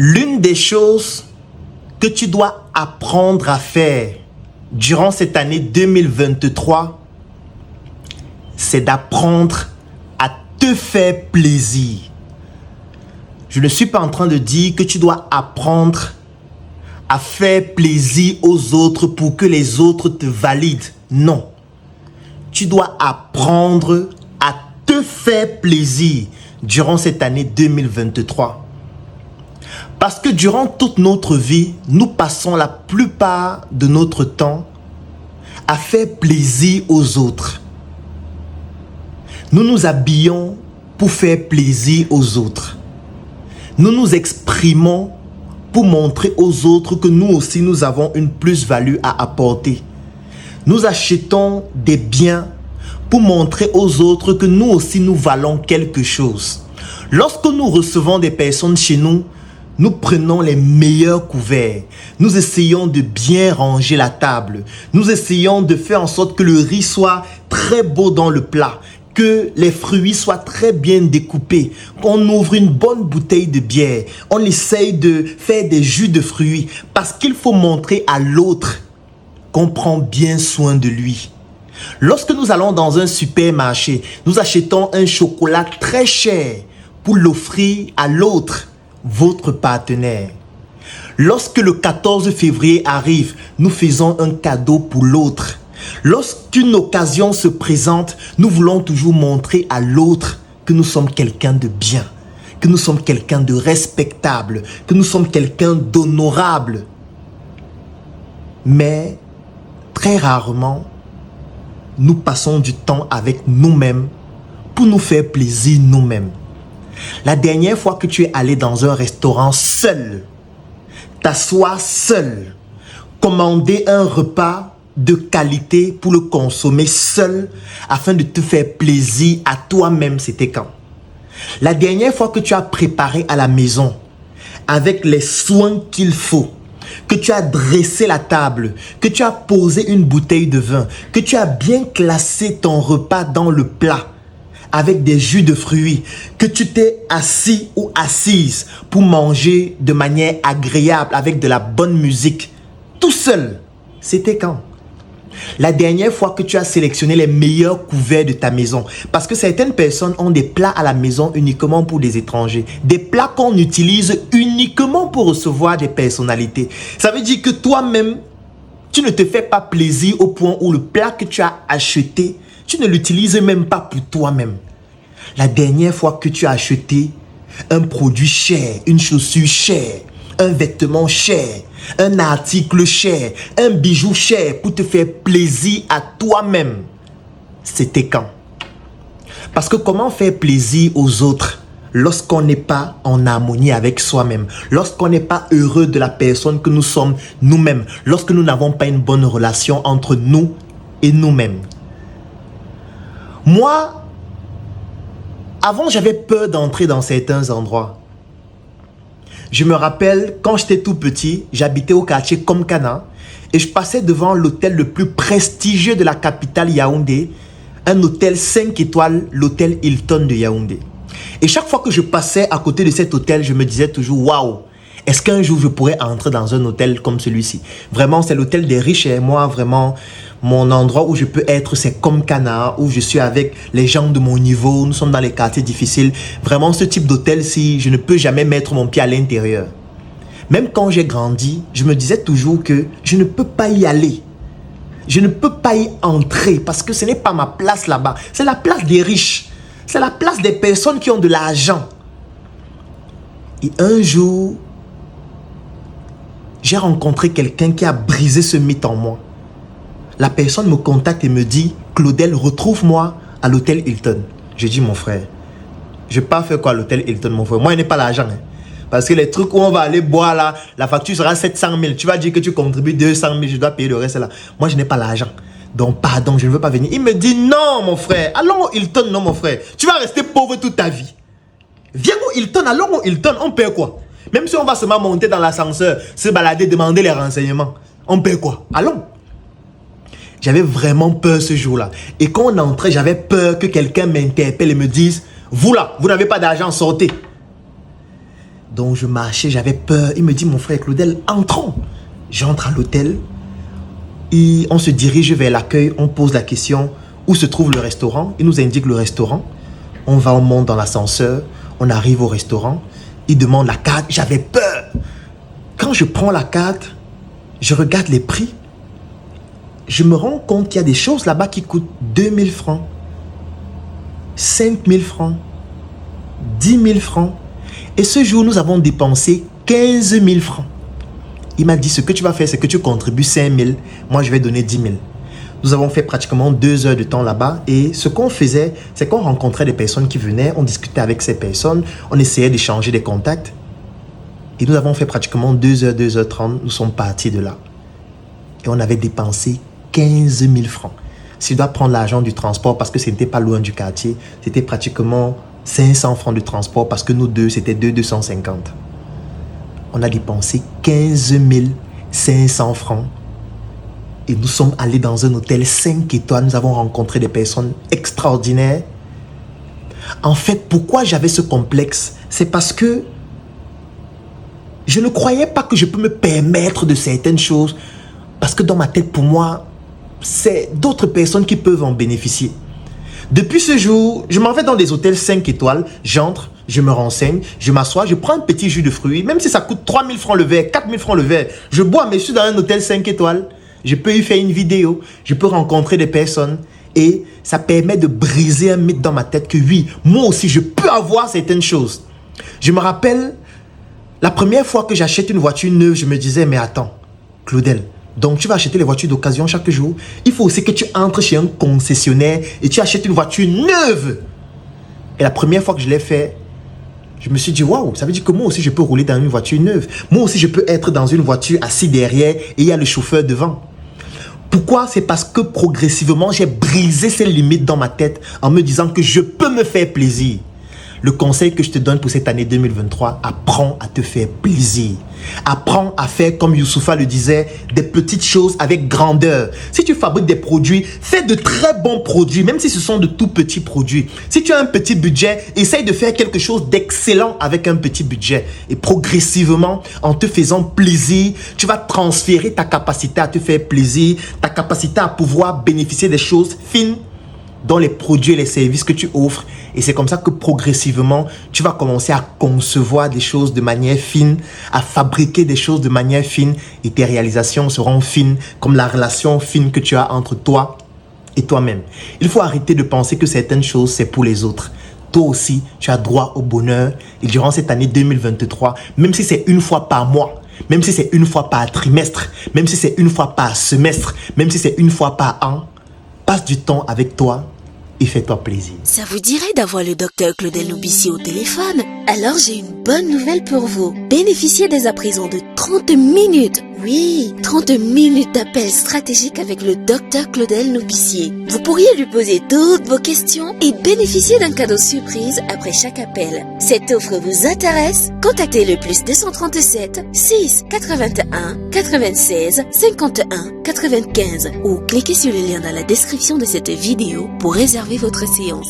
L'une des choses que tu dois apprendre à faire durant cette année 2023, c'est d'apprendre à te faire plaisir. Je ne suis pas en train de dire que tu dois apprendre à faire plaisir aux autres pour que les autres te valident. Non. Tu dois apprendre à te faire plaisir durant cette année 2023. Parce que durant toute notre vie, nous passons la plupart de notre temps à faire plaisir aux autres. Nous nous habillons pour faire plaisir aux autres. Nous nous exprimons pour montrer aux autres que nous aussi nous avons une plus-value à apporter. Nous achetons des biens pour montrer aux autres que nous aussi nous valons quelque chose. Lorsque nous recevons des personnes chez nous, nous prenons les meilleurs couverts. Nous essayons de bien ranger la table. Nous essayons de faire en sorte que le riz soit très beau dans le plat, que les fruits soient très bien découpés, qu'on ouvre une bonne bouteille de bière. On essaye de faire des jus de fruits parce qu'il faut montrer à l'autre qu'on prend bien soin de lui. Lorsque nous allons dans un supermarché, nous achetons un chocolat très cher pour l'offrir à l'autre, votre partenaire. Lorsque le 14 février arrive, nous faisons un cadeau pour l'autre. Lorsqu'une occasion se présente, nous voulons toujours montrer à l'autre que nous sommes quelqu'un de bien, que nous sommes quelqu'un de respectable, que nous sommes quelqu'un d'honorable. Mais très rarement, nous passons du temps avec nous-mêmes pour nous faire plaisir nous-mêmes. La dernière fois que tu es allé dans un restaurant seul, t'asseoir seul, commander un repas de qualité pour le consommer seul afin de te faire plaisir à toi-même, c'était quand? La dernière fois que tu as préparé à la maison avec les soins qu'il faut, que tu as dressé la table, que tu as posé une bouteille de vin, que tu as bien classé ton repas dans le plat avec des jus de fruits, que tu t'es assis ou assise pour manger de manière agréable avec de la bonne musique, tout seul, c'était quand? La dernière fois que tu as sélectionné les meilleurs couverts de ta maison, parce que certaines personnes ont des plats à la maison uniquement pour des étrangers, des plats qu'on utilise uniquement pour recevoir des personnalités. Ça veut dire que toi-même, tu ne te fais pas plaisir au point où le plat que tu as acheté, tu ne l'utilises même pas pour toi-même. La dernière fois que tu as acheté un produit cher, une chaussure chère, un vêtement cher, un article cher, un bijou cher pour te faire plaisir à toi-même, c'était quand? Parce que comment faire plaisir aux autres lorsqu'on n'est pas en harmonie avec soi-même, lorsqu'on n'est pas heureux de la personne que nous sommes nous-mêmes, lorsque nous n'avons pas une bonne relation entre nous et nous-mêmes? Moi, avant, j'avais peur d'entrer dans certains endroits. Je me rappelle, quand j'étais tout petit, j'habitais au quartier Komkana et je passais devant l'hôtel le plus prestigieux de la capitale Yaoundé, un hôtel 5 étoiles, l'hôtel Hilton de Yaoundé. Et chaque fois que je passais à côté de cet hôtel, je me disais toujours, waouh, est-ce qu'un jour je pourrais entrer dans un hôtel comme celui-ci? Vraiment, c'est l'hôtel des riches et moi, vraiment, mon endroit où je peux être, c'est Komkana, où je suis avec les gens de mon niveau, nous sommes dans les quartiers difficiles. Vraiment, ce type d'hôtel-ci, je ne peux jamais mettre mon pied à l'intérieur. Même quand j'ai grandi, je me disais toujours que je ne peux pas y aller. Je ne peux pas y entrer parce que ce n'est pas ma place là-bas. C'est la place des riches. C'est la place des personnes qui ont de l'argent. Et un jour, j'ai rencontré quelqu'un qui a brisé ce mythe en moi. La personne me contacte et me dit, Claudel, retrouve-moi à l'hôtel Hilton. Je dis, mon frère, je ne vais pas faire quoi à l'hôtel Hilton, mon frère. Moi, je n'ai pas l'argent. Hein. Parce que les trucs où on va aller boire là, la facture sera 700 000. Tu vas dire que tu contribues 200 000, je dois payer le reste là. Moi, je n'ai pas l'argent. Donc, pardon, je ne veux pas venir. Il me dit, non, mon frère, allons au Hilton, non, mon frère. Tu vas rester pauvre toute ta vie. Viens au Hilton, allons au Hilton, on paie quoi? Même si on va seulement monter dans l'ascenseur, se balader, demander les renseignements, on paie quoi? Allons. J'avais vraiment peur ce jour-là. Et quand on entrait, j'avais peur que quelqu'un m'interpelle et me dise, vous là, vous n'avez pas d'argent, sortez. Donc je marchais, j'avais peur. Il me dit, mon frère Claudel, entrons. J'entre à l'hôtel. Et on se dirige vers l'accueil. On pose la question, où se trouve le restaurant? Il nous indique le restaurant. On va, on monte dans l'ascenseur. On arrive au restaurant. Il demande la carte. J'avais peur. Quand je prends la carte, je regarde les prix. Je me rends compte qu'il y a des choses là-bas qui coûtent 2000 francs, 5000 francs, 10 000 francs. Et ce jour, nous avons dépensé 15 000 francs. Il m'a dit, ce que tu vas faire, c'est que tu contribues 5 000. Moi, je vais donner 10 000. Nous avons fait pratiquement 2 heures de temps là-bas. Et ce qu'on faisait, c'est qu'on rencontrait des personnes qui venaient. On discutait avec ces personnes. On essayait d'échanger des contacts. Et nous avons fait pratiquement 2 heures, 2 heures 30. Nous sommes partis de là. Et on avait dépensé 15 000 francs. S'il doit prendre l'argent du transport parce que ce n'était pas loin du quartier, c'était pratiquement 500 francs de transport parce que nous deux, c'était 250. On a dépensé 15 500 francs et nous sommes allés dans un hôtel 5 étoiles. Nous avons rencontré des personnes extraordinaires. En fait, pourquoi j'avais ce complexe? C'est parce que je ne croyais pas que je peux me permettre de certaines choses parce que dans ma tête, pour moi, c'est d'autres personnes qui peuvent en bénéficier. Depuis ce jour, je m'en vais dans des hôtels 5 étoiles, j'entre, je me renseigne, je m'assois, je prends un petit jus de fruits, même si ça coûte 3 000 francs le verre, 4 000 francs le verre, je bois, mais je suis dans un hôtel 5 étoiles, je peux y faire une vidéo, je peux rencontrer des personnes et ça permet de briser un mythe dans ma tête que oui, moi aussi je peux avoir certaines choses. Je me rappelle, la première fois que j'achète une voiture neuve, je me disais, mais attends, Claudel, donc tu vas acheter les voitures d'occasion chaque jour. Il faut aussi que tu entres chez un concessionnaire et tu achètes une voiture neuve. Et la première fois que je l'ai fait, je me suis dit, waouh, ça veut dire que moi aussi je peux rouler dans une voiture neuve. Moi aussi je peux être dans une voiture assis derrière et il y a le chauffeur devant. Pourquoi? C'est parce que progressivement j'ai brisé ces limites dans ma tête en me disant que je peux me faire plaisir. Le conseil que je te donne pour cette année 2023, apprends à te faire plaisir. Apprends à faire, comme Youssoufa le disait, des petites choses avec grandeur. Si tu fabriques des produits, fais de très bons produits, même si ce sont de tout petits produits. Si tu as un petit budget, essaye de faire quelque chose d'excellent avec un petit budget. Et progressivement, en te faisant plaisir, tu vas transférer ta capacité à te faire plaisir, ta capacité à pouvoir bénéficier des choses fines dans les produits et les services que tu offres. Et c'est comme ça que progressivement, tu vas commencer à concevoir des choses de manière fine, à fabriquer des choses de manière fine et tes réalisations seront fines comme la relation fine que tu as entre toi et toi-même. Il faut arrêter de penser que certaines choses, c'est pour les autres. Toi aussi, tu as droit au bonheur et durant cette année 2023, même si c'est une fois par mois, même si c'est une fois par trimestre, même si c'est une fois par semestre, même si c'est une fois par an, passe du temps avec toi et fais-toi plaisir. Ça vous dirait d'avoir le docteur Claudel Noubissi au téléphone? Alors j'ai une bonne nouvelle pour vous. Bénéficiez dès à présent de 30 minutes. Oui, 30 minutes d'appel stratégique avec le docteur Claudel Noubissi. Vous pourriez lui poser toutes vos questions et bénéficier d'un cadeau surprise après chaque appel. Cette offre vous intéresse? Contactez le plus 237 6 81 96 51 95 ou cliquez sur le lien dans la description de cette vidéo pour réserver votre séance.